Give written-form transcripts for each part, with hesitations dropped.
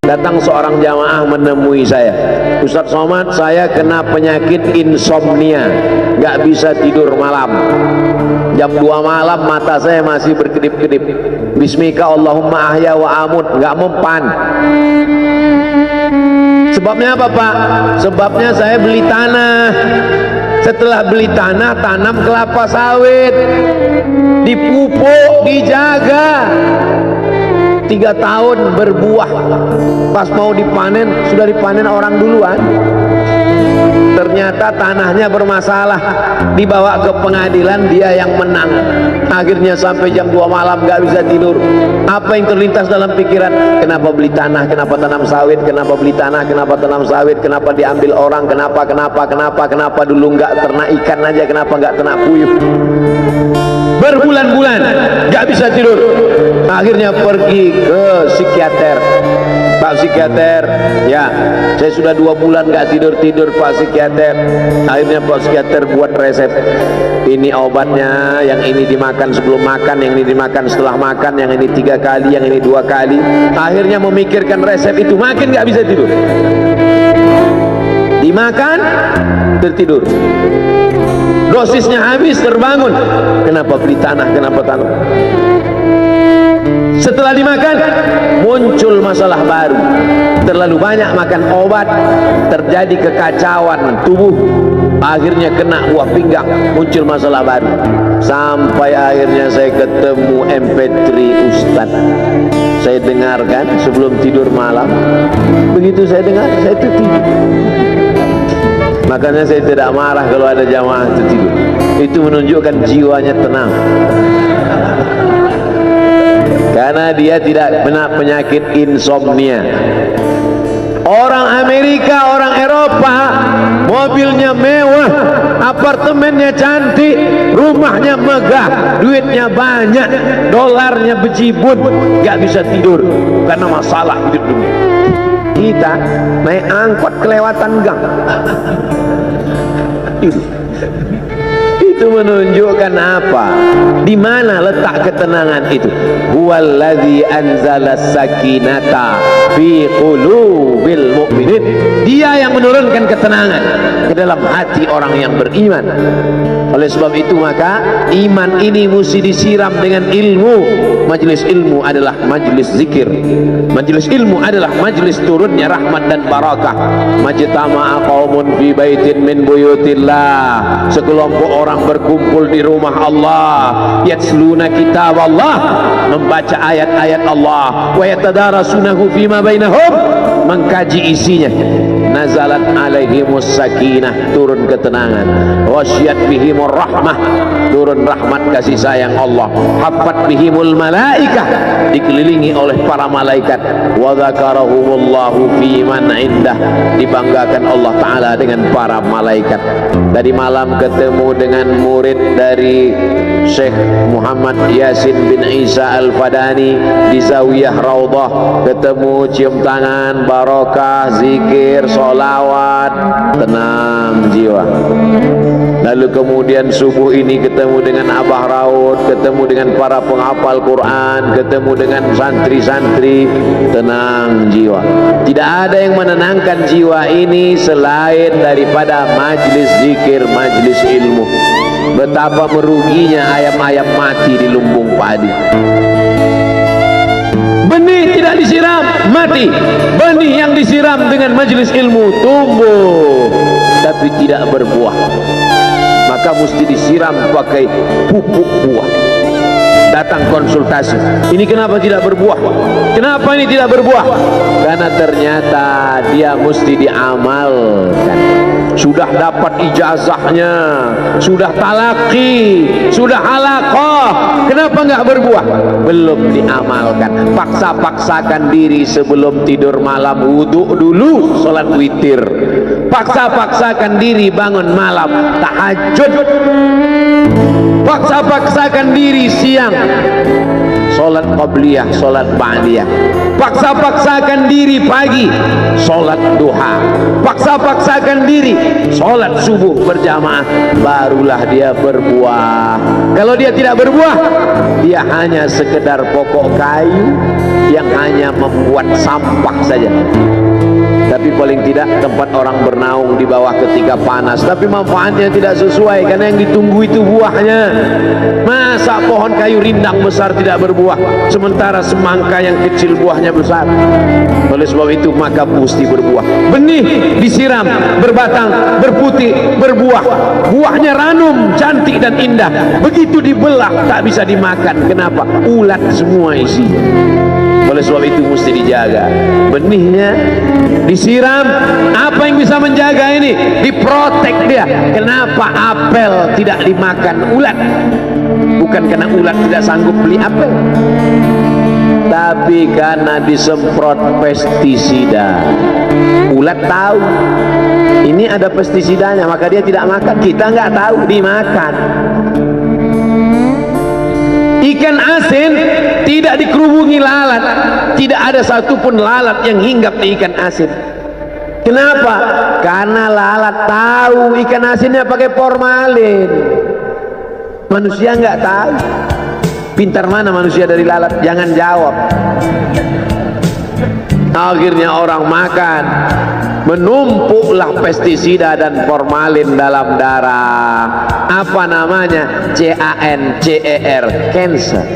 Datang seorang jamaah menemui saya, Ustadz Somad, saya kena penyakit insomnia, gak bisa tidur malam. Jam 2 malam mata saya masih berkedip-kedip. Bismika Allahumma ahya wa amut, gak mempan. Sebabnya apa Pak? Sebabnya saya beli tanah. Setelah beli tanah, tanam kelapa sawit, dipupuk, dijaga. 3 tahun berbuah, pas mau dipanen sudah dipanen orang duluan. Ternyata tanahnya bermasalah, dibawa ke pengadilan, dia yang menang. Akhirnya sampai jam 2 malam gak bisa tidur. Apa yang terlintas dalam pikiran? Kenapa beli tanah, kenapa tanam sawit, kenapa beli tanah, kenapa tanam sawit, kenapa diambil orang, kenapa dulu gak ternak ikan aja, kenapa gak ternak puyuh. Berbulan-bulan gak bisa tidur. Akhirnya pergi ke psikiater. Pak psikiater, ya saya sudah 2 bulan gak tidur Pak psikiater. Akhirnya Pak psikiater buat resep. Ini obatnya, yang ini dimakan sebelum makan, yang ini dimakan setelah makan, yang ini 3 kali, yang ini 2 kali. Akhirnya memikirkan resep itu, makin gak bisa tidur. Dimakan, tertidur. Dosisnya habis, terbangun. Kenapa beli tanah, kenapa tanam? Setelah dimakan, muncul masalah baru. Terlalu banyak makan obat, terjadi kekacauan tubuh. Akhirnya kena buah pinggang, muncul masalah baru. Sampai akhirnya saya ketemu MP3 Ustaz. Saya dengarkan sebelum tidur malam. Begitu saya dengar, saya tertidur. Makanya saya tidak marah kalau ada jamaah tertidur. Itu menunjukkan jiwanya tenang. Karena dia tidak kena penyakit insomnia. Orang Amerika, orang Eropa, mobilnya mewah, apartemennya cantik, rumahnya megah, duitnya banyak, dolarnya bejibun, gak bisa tidur karena masalah hidup dunia. Kita naik angkot kelewatan gang. Itu menunjukkan apa? Di mana letak ketenangan itu? Huwallazi anzala sakinata fi qulubil mu'minin. Dia yang menurunkan ketenangan ke dalam hati orang yang beriman. Oleh sebab itu maka iman ini mesti disiram dengan ilmu. Majelis ilmu adalah majelis zikir. Majelis ilmu adalah majelis turunnya rahmat dan barakah. Majtama'a qaumun fi baitin min buyutillah. Sekelompok orang berkumpul di rumah Allah, yatsluna kitab Allah, membaca ayat-ayat Allah, wa yatadarasunahu fima bainahum, mengkaji isinya. Nazalat alaihimus sakinah, turun ketenangan. Wasyat bihimur rahmah, turun rahmat kasih sayang Allah. Haffat bihimul malaikah, dikelilingi oleh para malaikat. Wa dzakarahumullahu fi man indah, dibanggakan Allah Ta'ala dengan para malaikat. Tadi malam ketemu dengan murid dari Syekh Muhammad Yasin bin Isa Al-Fadani di Zawiyah Raudhah. Ketemu, cium tangan, barokah, zikir, sholawat, tenang jiwa. Lalu kemudian subuh ini ketemu dengan Abah Raud, ketemu dengan para penghafal Quran, ketemu dengan santri-santri, tenang jiwa. Tidak ada yang menenangkan jiwa ini selain daripada majlis zikir, majlis ilmu. Betapa meruginya ayam-ayam mati di lumbung padi. Benih tidak disiram, mati. Benih yang disiram dengan majelis ilmu tumbuh tapi tidak berbuah. Maka mesti disiram pakai pupuk buah. Datang konsultasi, ini kenapa tidak berbuah? Kenapa ini tidak berbuah? Karena ternyata dia mesti diamalkan. Sudah dapat ijazahnya, sudah talaki, sudah halaqah, kenapa enggak berbuah? Belum diamalkan. Paksa-paksakan diri sebelum tidur malam, wudhu dulu, sholat witir. Paksa-paksakan diri bangun malam, tahajud. Paksa-paksakan diri siang, sholat qabliyah, sholat ba'diyah. Paksa-paksakan diri pagi, sholat duha. Paksa-paksakan diri, sholat subuh berjamaah, barulah dia berbuah. Kalau dia tidak berbuah, dia hanya sekedar pokok kayu yang hanya membuat sampah saja. Tapi paling tidak tempat orang bernaung di bawah ketika panas, tapi manfaatnya tidak sesuai karena yang ditunggu itu buahnya. Masa pohon kayu rindang besar tidak berbuah sementara semangka yang kecil buahnya besar? Oleh sebab itu maka mesti berbuah. Benih disiram, berbatang, berputih, berbuah. Buahnya ranum, cantik dan indah. Begitu dibelah tak bisa dimakan. Kenapa? Ulat semua isinya. Oleh sebab itu mesti dijaga benihnya, disiram. Apa yang bisa menjaga ini? Diprotek dia. Kenapa apel tidak dimakan ulat? Bukan karena ulat tidak sanggup beli apel, tapi karena disemprot pestisida. Ulat tahu ini ada pestisidanya, maka dia tidak makan. Kita nggak tahu, dimakan. Ikan asin tidak dikerubungi lalat, tidak ada satupun lalat yang hinggap di ikan asin. Kenapa? Karena lalat tahu ikan asinnya pakai formalin. Manusia nggak tahu. Pintar mana manusia dari lalat? Jangan jawab. Akhirnya orang makan, menumpuklah pestisida dan formalin dalam darah. Apa namanya? CANCER, cancer.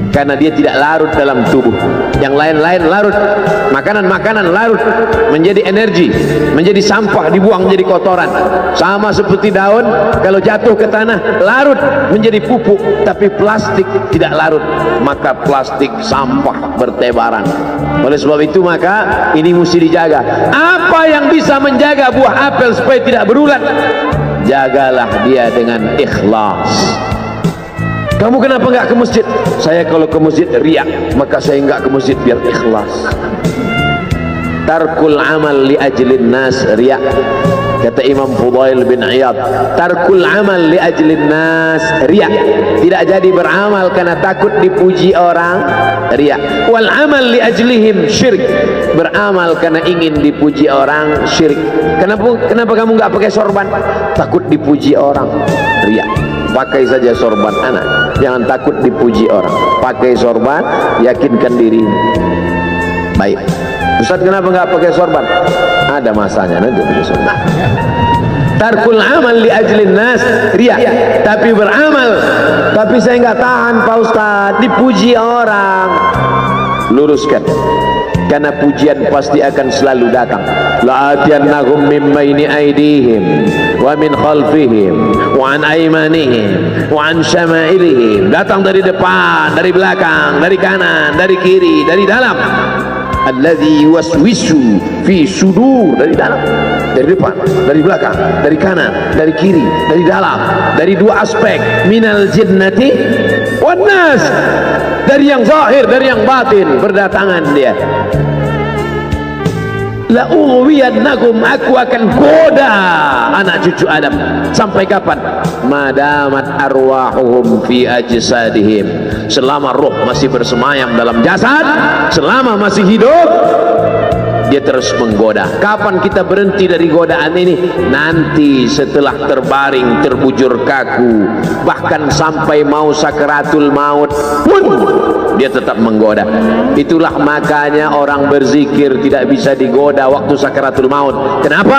Karena dia tidak larut dalam tubuh. Yang lain-lain larut, makanan-makanan larut menjadi energi, menjadi sampah, dibuang menjadi kotoran. Sama seperti daun, kalau jatuh ke tanah larut menjadi pupuk. Tapi plastik tidak larut, maka plastik sampah bertebaran. Oleh sebab itu maka ini mesti dijaga. Apa yang bisa menjaga buah apel supaya tidak berulat? Jagalah dia dengan ikhlas. Kamu kenapa nggak ke masjid? Saya kalau ke masjid riak, maka saya nggak ke masjid biar ikhlas. Tarkul amal li ajlin nas riak. Kata Imam Fudail bin Iyad, tarkul amal li ajlin nas riak. Tidak jadi beramal karena takut dipuji orang, riak. Wal amal li ajlihim syirik. Beramal karena ingin dipuji orang, syirik. Kenapa kamu nggak pakai sorban? Takut dipuji orang, riak. Pakai saja sorban anak, jangan takut dipuji orang. Pakai sorban, yakinkan diri. Baik, Ustaz kenapa nggak pakai sorban? Ada masanya nanti pakai sorban. Tarkul amal li ajlin nas riya. Tapi beramal, tapi saya nggak tahan Pak Ustaz, dipuji orang. Luruskan, karena pujian pasti akan selalu datang. La'atiyannahum min baini aydihim wa min khalfihim wa an aymanihim wa an syama'ilihim. Datang dari depan, dari belakang, dari kanan, dari kiri, dari dalam. Alladzi yuwaswisu fi sudur, dari dalam, dari depan, dari belakang, dari kanan, dari kiri, dari dalam, dari dua aspek, minal jinnati wan nas, dari yang zahir, dari yang batin, berdatangan dia. La ughwiyannakum, aku akan goda anak cucu Adam. Sampai kapan? Madamat arwahuhum fi ajsadihim. Selama roh masih bersemayam dalam jasad, selama masih hidup, dia terus menggoda. Kapan kita berhenti dari godaan ini? Nanti setelah terbaring, terbujur kaku, bahkan sampai mau sakaratul maut pun dia tetap menggoda. Itulah makanya orang berzikir tidak bisa digoda waktu sakaratul maut. Kenapa?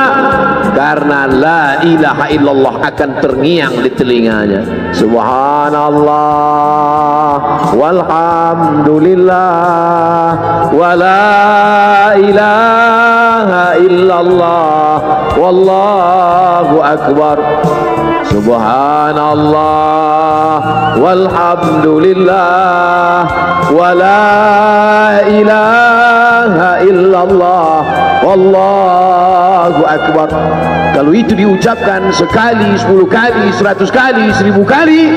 Karena la ilaha illallah akan terngiang di telinganya. Subhanallah walhamdulillah wa la ilaha illallah wallahu akbar. Subhanallah walhamdulillah wa la ilaha illallah wallahu akbar. Kalau itu diucapkan sekali, 10 kali, 100 kali, 1000 kali,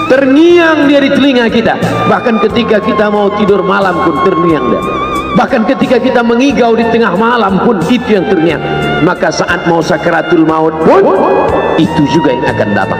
terngiang dia di telinga kita. Bahkan ketika kita mau tidur malam pun terngiang dia. Bahkan ketika kita mengigau di tengah malam pun itu yang terngiang. Maka saat mau sakaratul maut pun itu juga yang akan datang.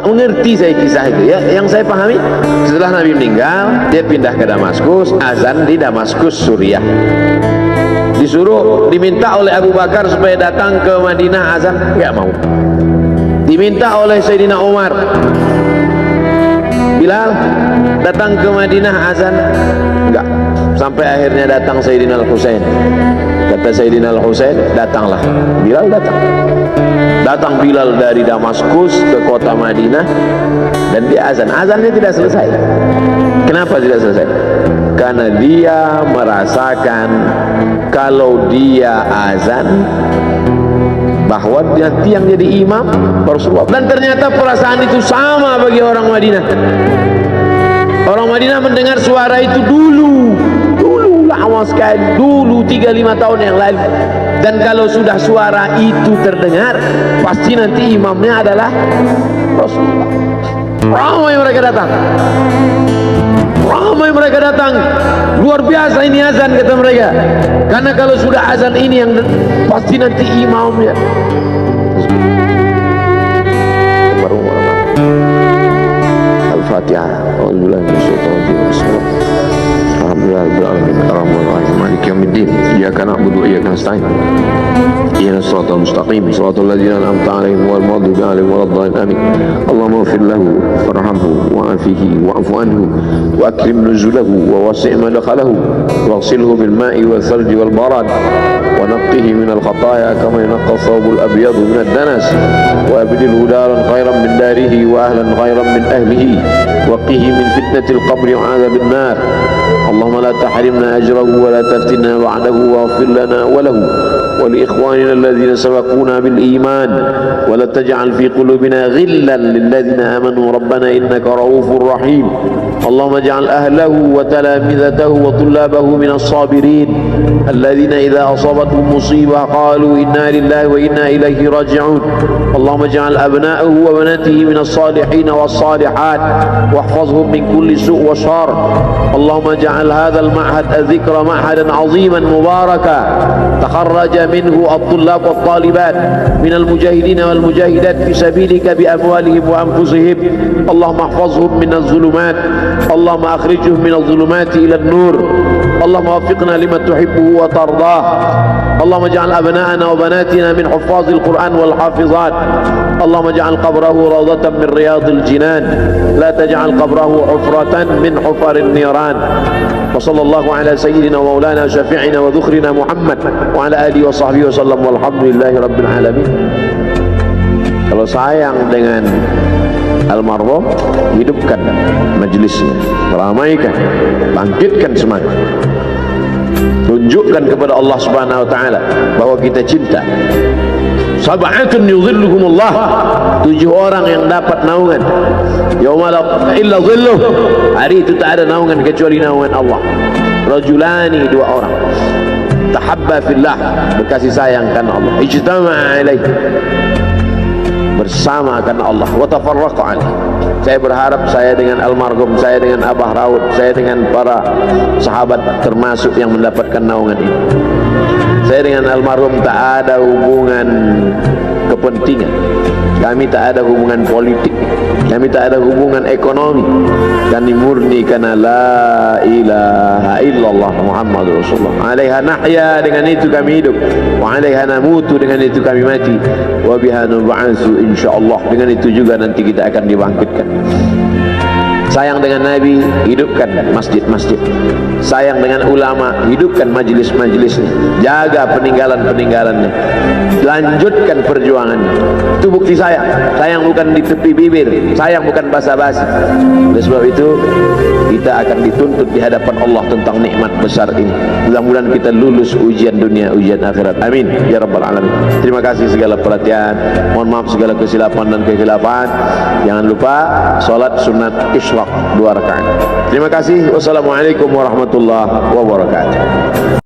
Nggak mengerti saya kisah itu ya. Yang saya pahami, setelah Nabi meninggal, dia pindah ke Damaskus, azan di Damaskus, Suriah. Disuruh, diminta oleh Abu Bakar supaya datang ke Madinah azan, nggak mau. Diminta oleh Sayyidina Umar, Bilal datang ke Madinah azan, enggak. Sampai akhirnya datang Sayyidina Al-Husain. Kata Sayyidina Al-Husain, datanglah. Bilal datang. Datang Bilal dari Damaskus ke kota Madinah dan dia azan. Azannya tidak selesai. Kenapa tidak selesai? Karena dia merasakan kalau dia azan bahwa nanti yang jadi imam Rasulullah. Dan ternyata perasaan itu sama bagi orang Madinah. Orang Madinah mendengar suara itu dulu lama sekali, dulu 35 tahun yang lalu. Dan kalau sudah suara itu terdengar, pasti nanti imamnya adalah Rasulullah. Ramai mereka datang, ramai mereka datang. Luar biasa ini azan, kata mereka. Karena kalau sudah azan ini yang pasti nanti imamnya. Al-Fatihah. Alhamdulillah. Alhamdulillahirrahmanirrahim. Maliki yaumiddin. Iyyaka na'budu wa iyyaka nasta'in. Ihdinas siratal mustaqim. Siratal ladzina an'amta 'alaihim ghairil maghdubi 'alaihim waladdallin. Amin. Allahumma ighfir lahu warhamhu wa'afihi wa'fu anhu wa akrim nuzulahu wa wasi' madkhalahu waghsilhu bil ma'i wal thalji wal barad wa naqqihi min al khataaya kama yunqqa thawbul abyad min ad-danas wa abdilhu daran khairan min darihi wa ahlan khairan min ahlihi wa qihi min fitnatil qabri wa 'adzabil nar. اللهم لا تحرمنا أجره ولا تفتنا بعده واغفر لنا وله ولإخواننا الذين سبقونا بالإيمان ولا تجعل في قلوبنا غلا للذين آمنوا ربنا إنك رؤوف رحيم. اللهم اجعل أهله وتلامذته وطلابه من الصابرين الذين إذا أصابتهم مصيبة قالوا إنا لله وإنا إليه راجعون. اللهم اجعل أبناءه وبناته من الصالحين والصالحات واحفظهم من كل سوء وشر. اللهم اجعل هذا المعهد الذكر معهدا عظيما مباركا تخرج منه الطلاب والطالبات من المجاهدين والمجاهدات في سبيلك بأموالهم وأنفسهم. اللهم احفظهم من الظلمات، اللهم أخرجهم من الظلمات إلى النور. اللهم وفقنا لما تحبه وترضاه. اللهم اجعل أبناءنا وبناتنا من حفاظ القرآن والحافظات. اللهم اجعل قبره روضة من رياض الجنان، لا تجعل قبره حفرة من حفر النيران. وصلى الله على سيدنا ومولانا شفيعنا وذخرنا محمد وعلى آله وصحبه وسلم والحمد لله رب العالمين. Kalau sayang dengan almarhum, hidupkan majlisnya, ramaikan, bangkitkan semangat, tunjukkan kepada Allah Subhanahu wa taala bahwa kita cinta. Sab'atun yudhilluhumullah, 7 orang yang dapat naungan yauma la illa dhilluh, hari itu tak ada naungan kecuali naungan Allah. Rajulani, 2 orang tahabba fillah, berkasih sayang karena Allah, ijtama'a alaih, bersama karena Allah, wa tafarraqa alaih. Saya berharap saya dengan almarhum, saya dengan Abah Raud, saya dengan para sahabat termasuk yang mendapatkan naungan ini. Saya dengan almarhum tak ada hubungan kepentingan, kami tak ada hubungan politik, kami tak ada hubungan ekonomi. Kami murni karena la ilaha illallah Muhammadur Rasulullah. Alaiha nahya, dengan itu kami hidup, wa alaiha namutu, dengan itu kami mati, wa biha nub'atsu insyaallah, dengan itu juga nanti kita akan dibangkitkan. Sayang dengan Nabi, hidupkan masjid-masjid. Sayang dengan ulama, hidupkan majlis-majlisnya. Jaga peninggalan-peninggalannya, lanjutkan perjuangannya. Itu bukti sayang. Sayang bukan di tepi bibir, sayang bukan basa-basi. Oleh sebab itu kita akan dituntut di hadapan Allah tentang nikmat besar ini. Mudah-mudahan kita lulus ujian dunia, ujian akhirat. Amin ya rabbal alamin. Terima kasih segala perhatian. Mohon maaf segala kesilapan dan kekhilafan. Jangan lupa salat sunat isyraq 2 rakaat. Terima kasih. Wassalamualaikum warahmatullahi wabarakatuh.